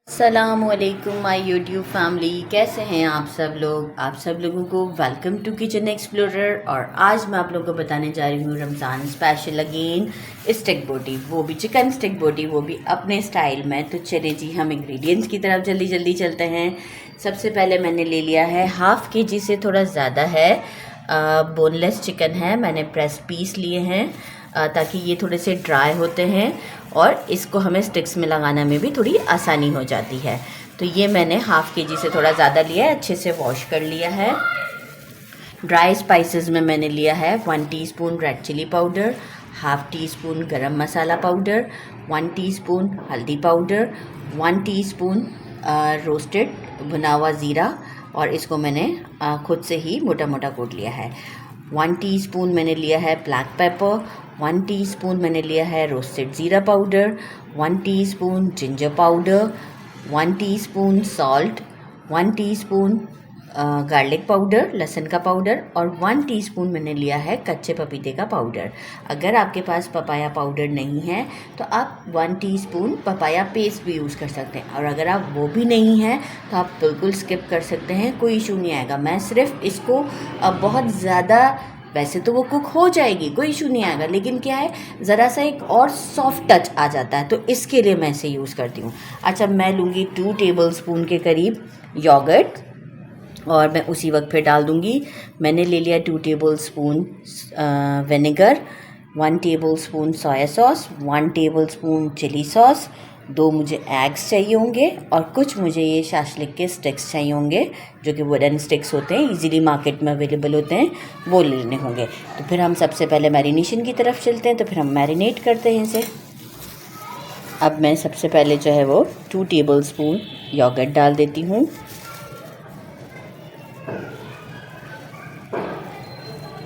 अस्सलामुअलैकुम my YouTube family, कैसे हैं आप सब लोग। आप सब लोगों को वेलकम टू किचन एक्सप्लोरर। और आज मैं आप लोगों को बताने जा रही हूँ रमज़ान स्पेशल अगेन स्टिक बोटी, वो भी चिकन स्टिक बोटी, वो भी अपने स्टाइल में। तो चले जी, हम इंग्रेडिएंट्स की तरफ जल्दी जल्दी चलते हैं। सबसे पहले मैंने ले लिया है हाफ़ केजी से थोड़ा ज़्यादा है बोनलेस चिकन है। मैंने प्रेस पीस लिए हैं ताकि ये थोड़े से ड्राई होते हैं और इसको हमें स्टिक्स में लगाने में भी थोड़ी आसानी हो जाती है। तो ये मैंने हाफ़ केजी से थोड़ा ज़्यादा लिया है, अच्छे से वॉश कर लिया है। ड्राई स्पाइसेस में मैंने लिया है 1 teaspoon red chili powder, half teaspoon garam masala powder, 1 teaspoon हल्दी पाउडर, 1 टीस्पून रोस्टेड भुना हुआ ज़ीरा, और इसको मैंने खुद से ही मोटा मोटा कूट लिया है। 1 टीस्पून मैंने लिया है ब्लैक पेपर, 1 टीस्पून मैंने लिया है रोस्टेड ज़ीरा powder, 1 teaspoon ginger powder, 1 teaspoon salt, 1 teaspoon garlic powder, लहसुन का पाउडर, और 1 टीस्पून मैंने लिया है कच्चे पपीते का पाउडर। अगर आपके पास पपाया पाउडर नहीं है तो आप 1 टीस्पून पपाया पेस्ट भी यूज़ कर सकते हैं, और अगर आप वो भी नहीं है तो आप बिल्कुल स्किप कर सकते हैं, कोई इशू नहीं आएगा। मैं सिर्फ इसको बहुत ज़्यादा, वैसे तो वो कुक हो जाएगी, कोई इशू नहीं आएगा, लेकिन क्या है, ज़रा सा एक और सॉफ्ट टच आ जाता है, तो इसके लिए मैं इसे यूज़ करती हूँ। अच्छा, मैं लूँगी 2 टेबलस्पून के करीब योगर्ट, और मैं उसी वक्त फिर डाल दूँगी। मैंने ले लिया 2 tablespoon vinegar, 1 tablespoon soya sauce, 1 tablespoon chili sauce, 2 मुझे एग्स चाहिए होंगे, और कुछ मुझे ये शाशलिक के स्टिक्स चाहिए होंगे, जो कि वुडन स्टिक्स होते हैं, इजीली मार्केट में अवेलेबल होते हैं, वो लेने होंगे। तो फिर हम सबसे पहले मैरिनेशन की तरफ चलते हैं। तो फिर हम मैरिनेट करते हैं इसे। अब मैं सबसे पहले जो है वो 2 टेबलस्पून योगर्ट डाल देती हूँ।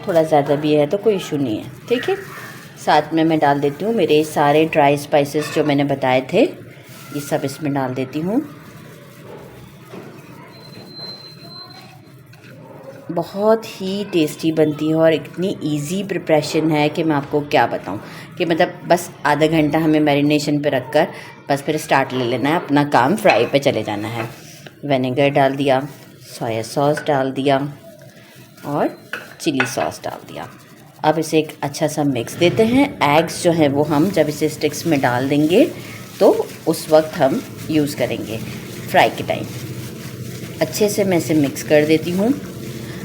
थोड़ा ज़्यादा भी है तो कोई इशू नहीं है, ठीक है। साथ में मैं डाल देती हूँ मेरे सारे ड्राई स्पाइसेस जो मैंने बताए थे, ये सब इसमें डाल देती हूँ। बहुत ही टेस्टी बनती है और इतनी इजी प्रिपरेशन है कि मैं आपको क्या बताऊं, कि मतलब बस आधा घंटा हमें मैरिनेशन पे रखकर बस फिर स्टार्ट ले लेना है, अपना काम फ्राई पे चले जाना है। विनेगर डाल दिया, सोया सॉस डाल दिया, और चिली सॉस डाल दिया। अब इसे एक अच्छा सा मिक्स देते हैं। एग्स जो है वो हम जब इसे स्टिक्स में डाल देंगे तो उस वक्त हम यूज़ करेंगे फ्राई के टाइम। अच्छे से मैं इसे मिक्स कर देती हूँ।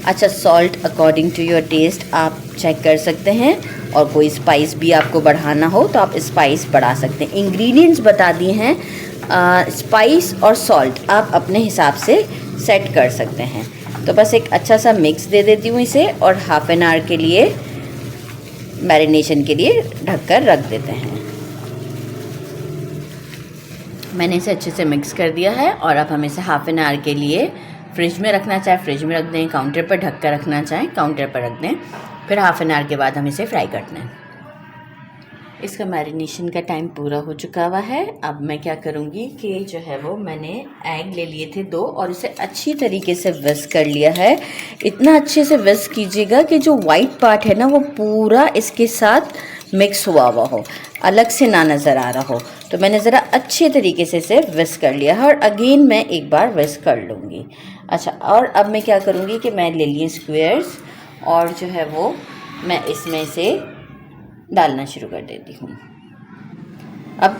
अच्छा, salt according to your taste आप चेक कर सकते हैं, और कोई स्पाइस भी आपको बढ़ाना हो तो आप स्पाइस बढ़ा सकते हैं। इंग्रेडिएंट्स बता दिए हैं, स्पाइस और सॉल्ट आप अपने हिसाब से सेट कर सकते हैं। तो बस एक अच्छा सा मिक्स दे देती हूँ इसे, और हाफ़ एन आवर के लिए मैरिनेशन के लिए ढककर रख देते हैं। मैंने इसे अच्छे से मिक्स कर दिया है, और अब हम इसे हाफ़ एन आवर के लिए फ्रिज में रखना चाहे फ्रिज में रख दें, काउंटर पर ढक कर रखना चाहें काउंटर पर रख दें। फिर हाफ़ एन आवर के बाद हम इसे फ्राई करते हैं। इसका मैरिनेशन का टाइम पूरा हो चुका हुआ है। अब मैं क्या करूँगी कि जो है वो मैंने एग ले लिए थे 2, और इसे अच्छी तरीके से विस्क कर लिया है। इतना अच्छे से विस्क कीजिएगा कि जो वाइट पार्ट है ना वो पूरा इसके साथ मिक्स हुआ हुआ हो, अलग से ना नज़र आ रहा हो। तो मैंने ज़रा अच्छे तरीके से इसे विस्क कर लिया है, और अगेन मैं एक बार विस्क कर लूँगी। अच्छा, और अब मैं क्या करूँगी कि मैं ले लिए स्क्वेयर्स, और जो है वो मैं इसमें से डालना शुरू कर देती हूँ। अब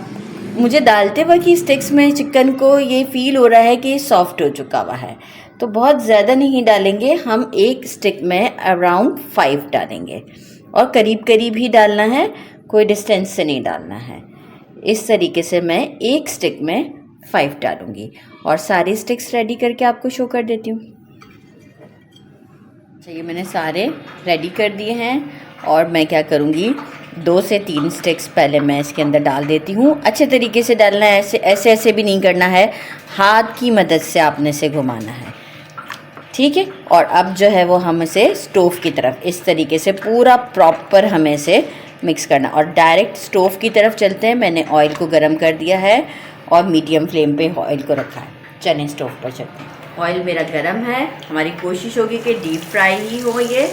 मुझे डालते वक्त ही स्टिक्स में चिकन को ये फील हो रहा है कि सॉफ्ट हो चुका हुआ है, तो बहुत ज़्यादा नहीं डालेंगे हम। एक स्टिक में अराउंड 5 डालेंगे, और करीब करीब ही डालना है, कोई डिस्टेंस से नहीं डालना है। इस तरीके से मैं एक स्टिक में 5 डालूँगी, और सारी स्टिक्स रेडी करके आपको शो कर देती हूँ। चाहिए मैंने सारे रेडी कर दिए हैं, और मैं क्या करूँगी 2 से 3 स्टिक्स पहले मैं इसके अंदर डाल देती हूँ। अच्छे तरीके से डालना है, ऐसे भी नहीं करना है, हाथ की मदद से आपने इसे घुमाना है, ठीक है। और अब जो है वो हम इसे स्टोव की तरफ इस तरीके से पूरा प्रॉपर हमें इसे मिक्स करना, और डायरेक्ट स्टोव की तरफ चलते हैं। मैंने ऑयल को गर्म कर दिया है और मीडियम फ्लेम पे ऑयल को रखा है। चलें स्टोव पर चलते हैं। ऑयल मेरा गर्म है, हमारी कोशिश होगी कि डीप फ्राई ही हो ये,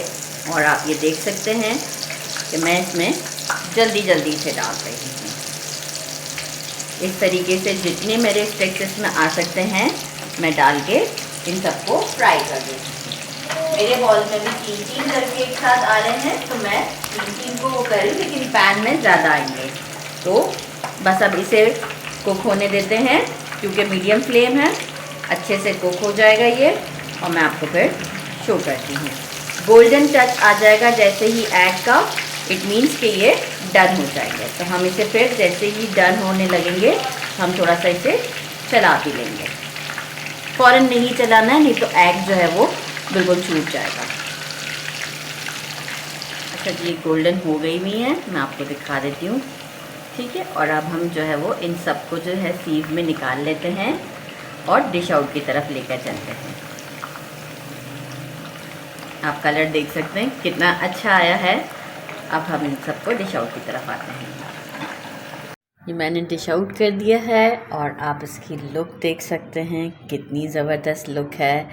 और आप ये देख सकते हैं कि मैं इसमें जल्दी जल्दी से डाल रही हूँ। इस तरीके से जितने मेरे स्टिक्स इसमें आ सकते हैं मैं डाल के इन सबको फ्राई कर दूँ। मेरे बॉल में भी 3-3 करके एक साथ आ रहे हैं, तो मैं 3-3 को वो करूँ, लेकिन पैन में ज़्यादा आएंगे। तो बस अब इसे कुक होने देते हैं, क्योंकि मीडियम फ्लेम है, अच्छे से कुक हो जाएगा ये, और मैं आपको फिर शो करती हूँ। गोल्डन टच आ जाएगा जैसे ही एग का, इट मीन्स कि ये डन हो जाएंगे। तो हम इसे फिर जैसे ही डन होने लगेंगे हम थोड़ा सा इसे चला भी लेंगे। फ़ौरन नहीं चलाना है, नहीं तो एग जो है वो बिल्कुल छूट जाएगा। अच्छा जी, गोल्डन हो गई हुई है, मैं आपको दिखा देती हूँ। ठीक है, और अब हम जो है वो इन सबको जो है सीव में निकाल लेते हैं और डिश आउट की तरफ लेकर चलते हैं। आप कलर देख सकते हैं कितना अच्छा आया है। अब हम इन सबको डिश आउट की तरफ आते हैं। ये मैंने डिश आउट कर दिया है और आप इसकी लुक देख सकते हैं, कितनी ज़बरदस्त लुक है।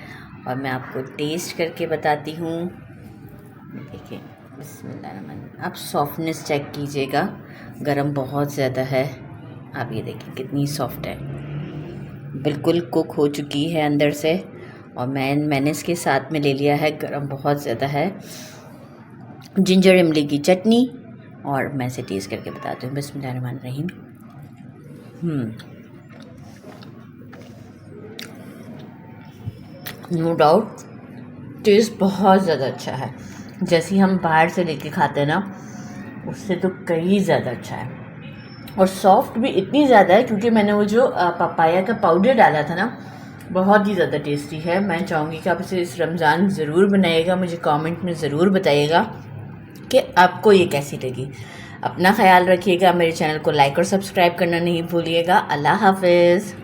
और मैं आपको टेस्ट करके बताती हूँ। देखिए, बिस्मिल्लाह। आप सॉफ्टनेस चेक कीजिएगा, गरम बहुत ज़्यादा है। आप ये देखिए कितनी सॉफ्ट है, बिल्कुल कुक हो चुकी है अंदर से। और मैंने इसके साथ में ले लिया है, गरम बहुत ज़्यादा है, जिंजर इमली की चटनी। और मैं इसे टेस्ट करके बताती हूँ। बिस्मिल्लाहिर्रहमानिर्रहीम। नो डाउट टेस्ट बहुत ज़्यादा अच्छा है। जैसे ही हम बाहर से लेके खाते हैं ना, उससे तो कहीं ज़्यादा अच्छा है। और सॉफ्ट भी इतनी ज़्यादा है क्योंकि मैंने वो जो पपाया का पाउडर डाला था ना, बहुत ही ज़्यादा टेस्टी है। मैं चाहूँगी कि आप इसे इस रमज़ान ज़रूर बनाइएगा। मुझे कमेंट में ज़रूर बताइएगा कि आपको ये कैसी लगी। अपना ख्याल रखिएगा, मेरे चैनल को लाइक और सब्सक्राइब करना नहीं भूलिएगा। अल्लाह हाफ़िज़।